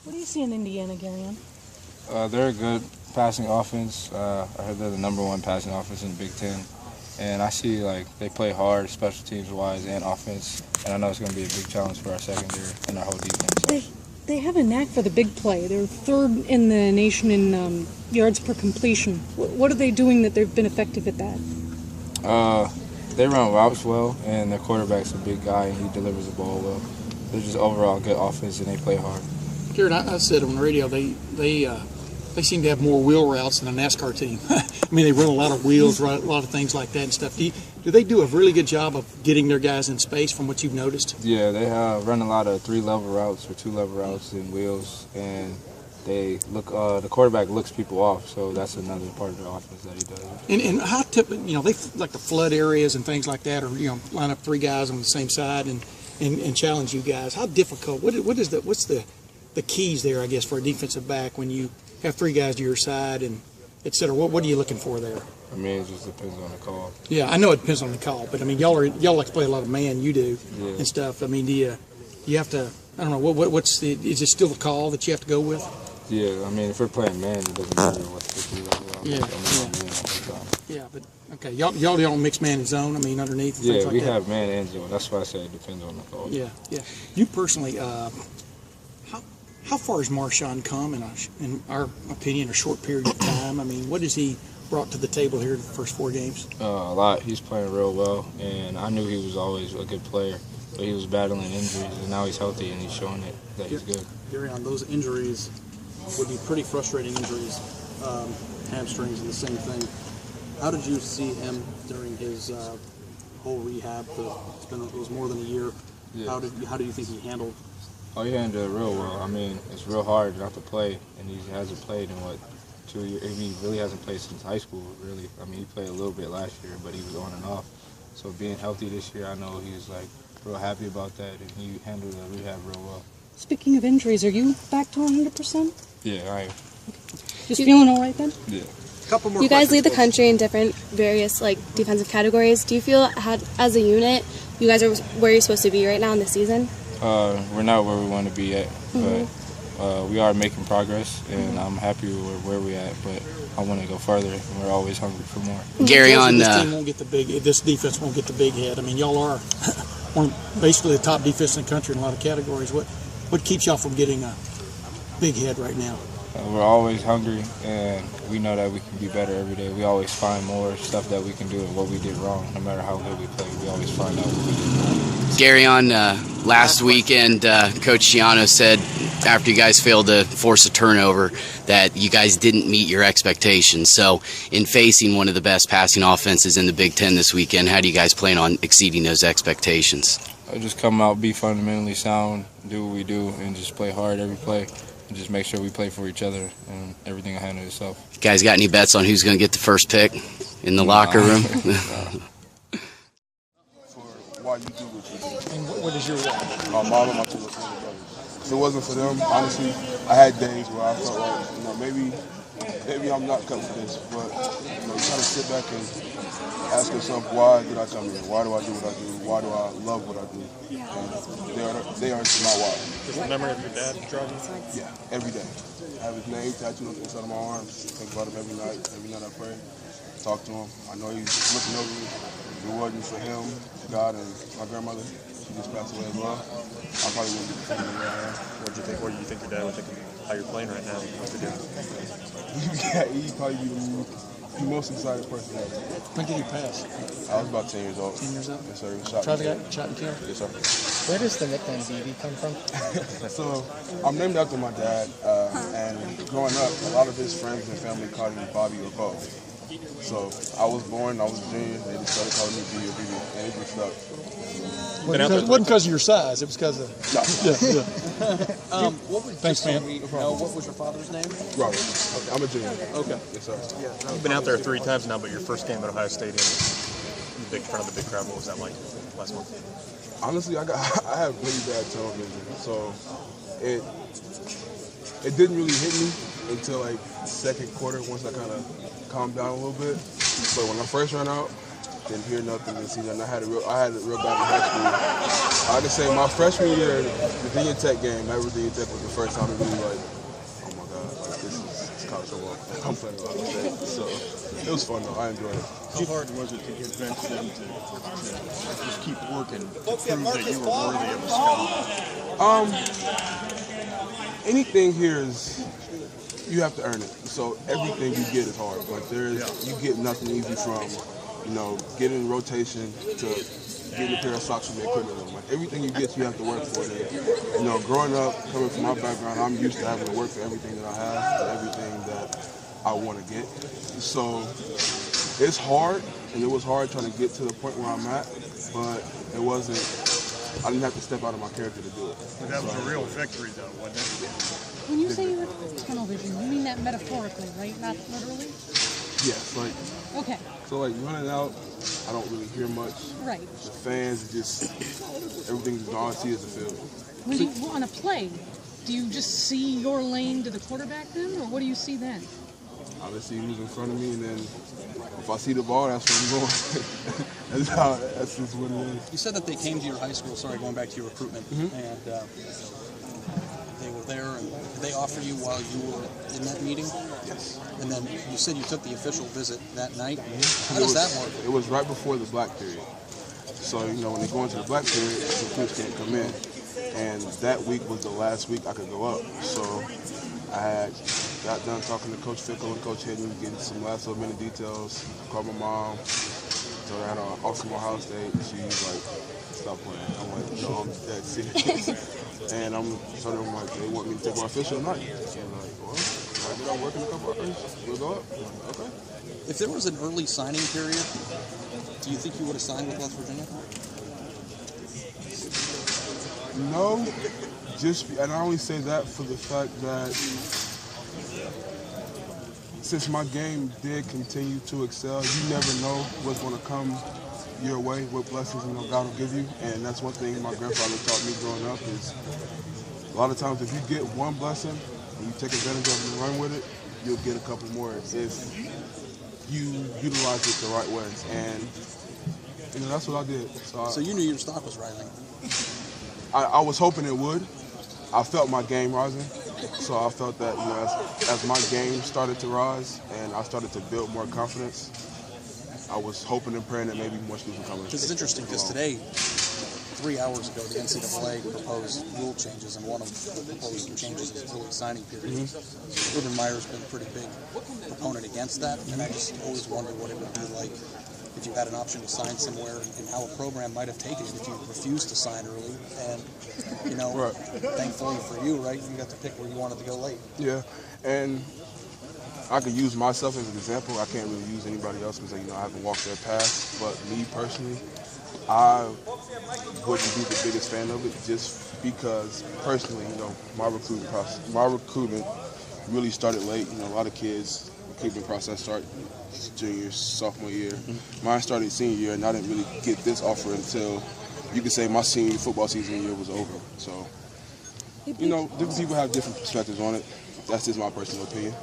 What do you see in Indiana, Gareon? They're a good passing offense. I heard they're the #1 passing offense in the Big Ten. And I see, they play hard, special teams-wise and offense. And I know it's going to be a big challenge for our secondary and our whole defense. They have a knack for the big play. They're 3rd in the nation in yards per completion. What are they doing that they've been effective at that? They run routes well, and their quarterback's a big guy, and he delivers the ball well. They're just overall good offense, and they play hard. Garrett, I said on the radio, they seem to have more wheel routes than a NASCAR team. I mean, they run a lot of wheels, a lot of things like that and stuff. Do they do a really good job of getting their guys in space from what you've noticed? Yeah, they run a lot of 3-level routes or 2-level routes and wheels, and they look. The quarterback looks people off, so that's another part of the offense that he does. And how they like the flood areas and things like that, or line up 3 guys on the same side and challenge you guys. How difficult? What's the keys there, I guess, for a defensive back when you have 3 guys to your side and et cetera? What are you looking for there? I mean, it just depends on the call. Yeah, I know it depends on the call, but I mean, y'all like to play a lot of man, you do, and stuff. I mean, do you have to? I don't know. Is it still the call that you have to go with? Yeah, I mean, if we're playing man, it doesn't matter what the Yeah, but okay, y'all don't mix man and zone. I mean, underneath. Yeah, like we that. have man and zone. That's why I say it depends on the call. Yeah. You personally, how far has Marshon come in our opinion, a short period of time? I mean, what has he brought to the table here in the first 4 games? A lot. He's playing real well, and I knew he was always a good player, but he was battling injuries, and now he's healthy, and he's showing it that he's good. Gareon, those injuries would be pretty frustrating injuries, hamstrings and the same thing. How did you see him during his whole rehab? It was more than a year. Yeah. How do you think he handled? Oh, he handled it real well. I mean, it's real hard not to play, and he hasn't played in 2 years. I mean, he really hasn't played since high school, really. I mean, he played a little bit last year, but he was on and off. So being healthy this year, I know he was real happy about that, and he handled the rehab real well. Speaking of injuries, are you back to 100%? Yeah, I am. Just feeling all right then? Yeah. Couple more. You guys lead the country in different various defensive categories. Do you feel as a unit you guys are where you're supposed to be right now in the season? We're not where we want to be at, but we are making progress, and I'm happy with where we're at. But I want to go further, and we're always hungry for more. Gareon, this team won't get this defense won't get the big head. I mean, y'all are basically the top defense in the country in a lot of categories. What keeps y'all from getting a big head right now? We're always hungry, and we know that we can be better every day. We always find more stuff that we can do and what we did wrong. No matter how good we play, we always find out what we did wrong. Gareon, last weekend, Coach Schiano said after you guys failed to force a turnover that you guys didn't meet your expectations. So in facing one of the best passing offenses in the Big Ten this weekend, how do you guys plan on exceeding those expectations? I just come out, be fundamentally sound, do what we do, and just play hard every play. And just make sure we play for each other, and everything will handle itself. You guys got any bets on who's going to get the first pick in the locker room? For why you do what you do. And what is your why? My mom and my 2 brothers. If it wasn't for them, honestly, I had days where I felt like, maybe I'm not cut for this, but you kind of sit back and ask yourself, why did I come here? Why do I do what I do? Why do I love what I do? And they are my why. Does the memory of your dad drive you? Yeah, every day. I have his name tattooed on the inside of my arm. Think about him every night. Every night I pray. Talk to him. I know he's looking over me. If it wasn't for him, God, and my grandmother, she just passed away as well, I probably wouldn't be the same way I am. What do you think your dad would think of how you're playing right now? Yeah, he'd probably be the most excited person ever. When did he pass? I was about 10 years old. 10 years old? Yes, sir. He was Shot and killed? Yes, sir. Where does the nickname BB come from? So, I'm named after my dad, and growing up, a lot of his friends and family called him Bobby or Bo. So, I was born, I was a junior, they just started calling me B or BB, and it just stuck. It wasn't because of your size, it was because of... No. Yeah. Thanks, man. What was your father's name? Robert. Okay. I'm a junior. Okay. Yes, sir. You've been out there 3 times now, but your first game at Ohio State in front of the big crowd, what was that like last month? Honestly, I have really bad tunnel vision, so it didn't really hit me until like second quarter once I kind of calmed down a little bit. But when I first ran out, didn't hear nothing this season. I had it real bad in high school. I can say my freshman year, Virginia Tech game at Virginia Tech was the first time it really like, oh my God, like this is college football. I'm playing Ohio State. So it was fun though. I enjoyed it. How hard was it to get Vince then to just keep working to prove that you were worthy of a scholarship? Anything here is, you have to earn it. So everything you get is hard. Like you get nothing easy from, getting in rotation to getting a pair of socks from the equipment room. Like everything you get, you have to work for it. And, growing up, coming from my background, I'm used to having to work for everything that I have and everything that I want to get. So it's hard, and it was hard trying to get to the point where I'm at, but it wasn't. I didn't have to step out of my character to do it. But that was a real victory, though, wasn't it? When you say you have tunnel vision, you mean that metaphorically, right? Not literally? Yes, Okay. So running out, I don't really hear much. Right. The fans, everything's all I see is the field. When you on a play, do you just see your lane to the quarterback then, or what do you see then? I just see who's in front of me, and then if I see the ball, that's where I'm going. That's just what it is. You said that they came to your high school, going back to your recruitment, and they were there, and did they offer you while you were in that meeting? Yes. And then you said you took the official visit that night. How does that work? It was right before the black period. So, when they go into the black period, the recruits can't come in. And that week was the last week I could go up. So I got done talking to Coach Fickle and Coach Hidden, getting some last little minute details. I called my mom, told her I had an awesome Ohio State. She was like, stop playing. I'm like, no, I'm dead serious. And I'm telling them, they want me to take my official night. So I'm like, well, I get out work in a couple hours. We'll go up. I'm like, okay. If there was an early signing period, do you think you would have signed with West Virginia? No, and I only say that for the fact that since my game did continue to excel, you never know what's going to come your way, what blessings God will give you. And that's one thing my grandfather taught me growing up is a lot of times if you get one blessing and you take advantage of it and run with it, you'll get a couple more if you utilize it the right way. And that's what I did. So you knew your stock was rising. I was hoping it would. I felt my game rising. So I felt that, as my game started to rise and I started to build more confidence, I was hoping and praying that maybe more students would come in. Because it's interesting, because today, 3 hours ago, the NCAA proposed rule changes, and one of the proposed changes is early signing period. Urban Meyer's been a pretty big proponent against that, and I just always wonder what it would be like if you had an option to sign somewhere and how a program might have taken it if you refused to sign early. And, thankfully for you, right, you got to pick where you wanted to go late. Yeah, and I could use myself as an example. I can't really use anybody else because, I haven't walked their path. But me personally, I wouldn't be the biggest fan of it just because, personally, my recruitment really started late. A lot of kids' recruitment process started junior, sophomore year. Mine started senior year, and I didn't really get this offer until, you could say, my senior football season year was over. So, different people have different perspectives on it. That's just my personal opinion.